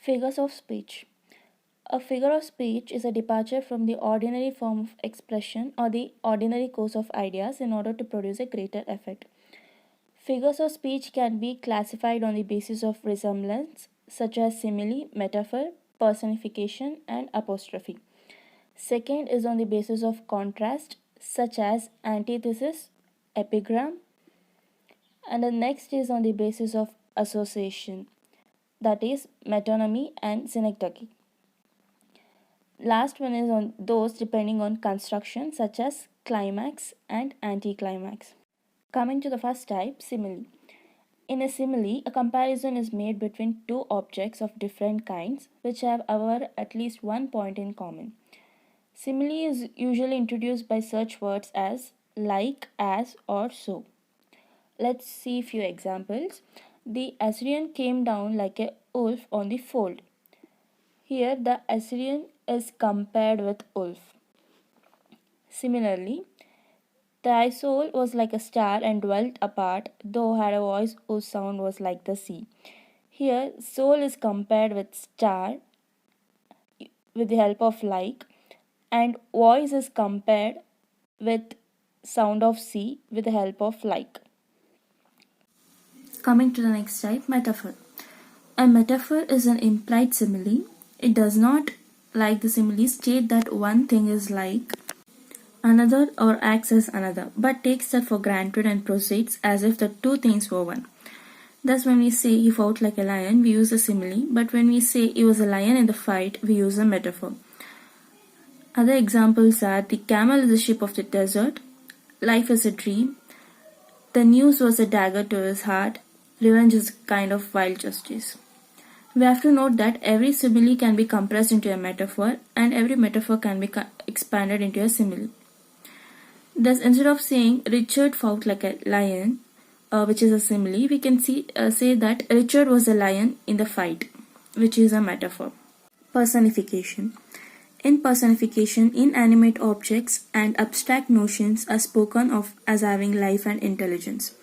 Figures of speech. A figure of speech is a departure from the ordinary form of expression or the ordinary course of ideas in order to produce a greater effect. Figures of speech can be classified on the basis of resemblance, such as simile, metaphor, personification, and apostrophe. Second is on the basis of contrast, such as antithesis, epigram, and the next is on the basis of association, that is metonymy and synecdoche. Last one is on those depending on construction, such as climax and anticlimax. Coming to the first type, simile. In a simile, a comparison is made between two objects of different kinds which have however at least one point in common. Simile is usually introduced by such words as like, as, or so. Let's see a few examples. The Assyrian came down like a wolf on the fold. Here, the Assyrian is compared with wolf. Similarly, thy soul was like a star and dwelt apart, though had a voice whose sound was like the sea. Here, soul is compared with star with the help of like, and voice is compared with sound of sea with the help of like. Coming to the next type, metaphor. A metaphor is an implied simile. It does not, like the simile, state that one thing is like another or acts as another, but takes that for granted and proceeds as if the two things were one. Thus, when we say he fought like a lion, we use a simile, but when we say he was a lion in the fight, we use a metaphor. Other examples are the camel is the ship of the desert, life is a dream, the news was a dagger to his heart, revenge is a kind of wild justice. We have to note that every simile can be compressed into a metaphor and every metaphor can be expanded into a simile. Thus, instead of saying Richard fought like a lion, which is a simile, we can say that Richard was a lion in the fight, which is a metaphor. Personification. In personification, inanimate objects and abstract notions are spoken of as having life and intelligence.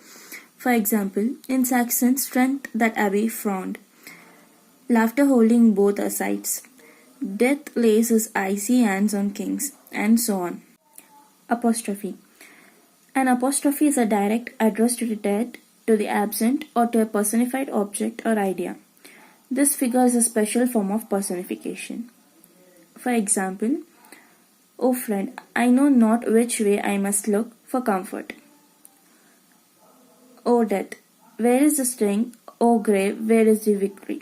For example, in Saxon, strength that Abbey frowned, laughter holding both her sides, death lays his icy hands on kings, and so on. Apostrophe. An apostrophe is a direct address to the dead, to the absent, or to a personified object or idea. This figure is a special form of personification. For example, O friend, I know not which way I must look for comfort. O death, where is the sting? O grave, where is the victory?